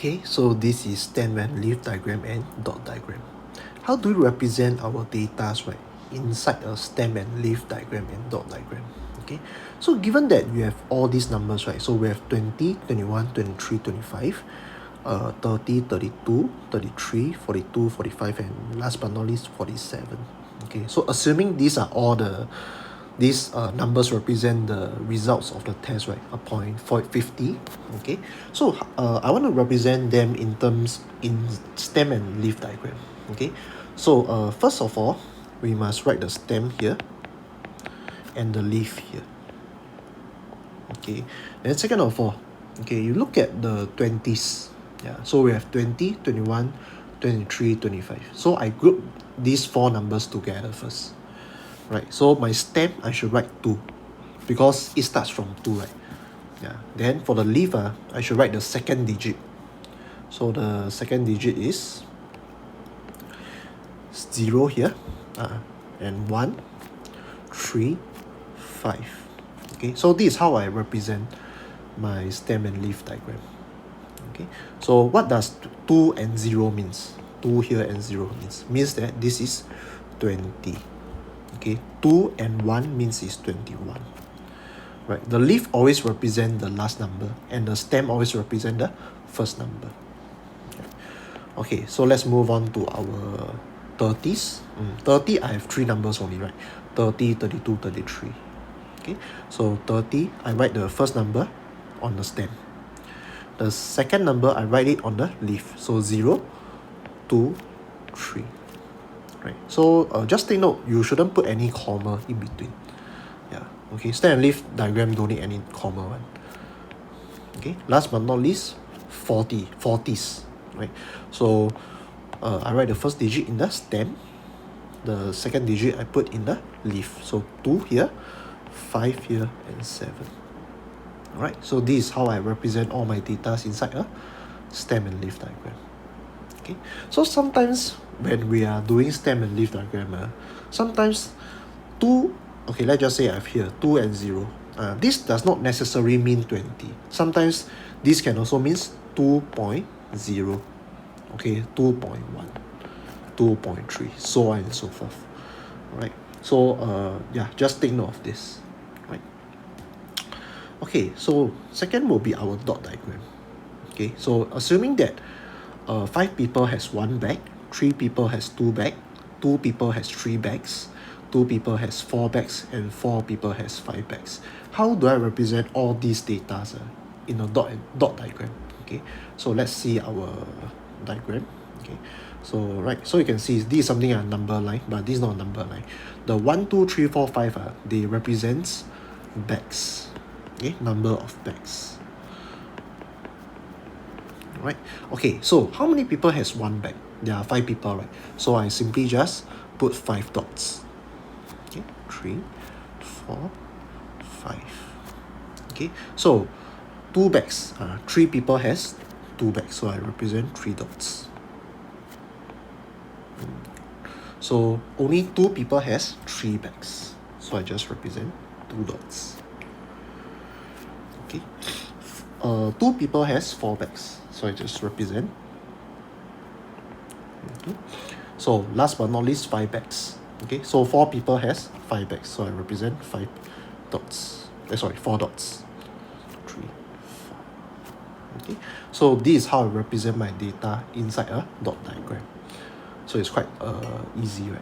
Okay, so this is stem and leaf diagram and dot diagram. How do we represent our data, right, inside a stem and leaf diagram and dot diagram? Okay, so given that we have all these numbers, right, so we have 20, 21, 23, 25, 30, 32, 33, 42, 45, and last but not least 47. Okay, so assuming these are all these numbers represent the results of the test, right, upon 50. Okay, so I want to represent them in terms in stem and leaf diagram. Okay, so first of all, we must write the stem here and the leaf here. Okay, and second of all, okay, you look at the 20s. Yeah, so we have 20, 21, 23, 25. So I group these four numbers together first. Right, so my stem I should write 2 because it starts from 2, right? Yeah. Then for the leaf, I should write the second digit. So the second digit is 0 here, and 1, 3, 5. Okay, so this is how I represent my stem and leaf diagram. Okay, so what does 2 and 0 means? 2 here and 0 means that this is 20. Okay, 2 and 1 means is 21. Right, the leaf always represent the last number and the stem always represent the first number. Okay, so let's move on to our 30s. 30, I have 3 numbers only, right? 30, 32, 33. Okay, so 30, I write the first number on the stem. The second number, I write it on the leaf. So 0, 2, 3. Right, so just take note, you shouldn't put any comma in between. Yeah, okay, stem and leaf diagram don't need any comma one. Okay, last but not least, 40s. Right, so I write the first digit in the stem, the second digit I put in the leaf. So 2 here, 5 here, and 7. Alright, so this is how I represent all my data inside a stem and leaf diagram. Okay, so sometimes when we are doing stem and leaf diagram, sometimes 2, okay, let's just say I have here 2 and 0. This does not necessarily mean 20. Sometimes this can also means 2.0, okay, 2.1, 2.3, so on and so forth. Right, so yeah, just take note of this. Right. Okay, so second will be our dot diagram. Okay, so assuming that 5 people has 1 bag, 3 people has 2 bags, 2 people has 3 bags, 2 people has 4 bags, and 4 people has 5 bags. How do I represent all these data in a dot diagram? Okay, so let's see our diagram. Okay, so right, so you can see this is something a number line, but this is not a number line. The 1, 2, 3, 4, 5 they represents bags. Okay, number of bags. Right, okay, so how many people has 1 bag? There are 5 people, right? So I simply just put 5 dots. Okay, 3, 4, 5. Okay, so 2 bags, 3 people has 2 bags, so I represent 3 dots. So only 2 people has 3 bags, so I just represent 2 dots. Okay, 2 people has 4 bags, so I just represent. So last but not least, 5 bags. Okay, so 4 people has 5 bags, so I represent 5 dots. 4 dots. 3, 4. Okay, so this is how I represent my data inside a dot diagram. So it's quite easy, right?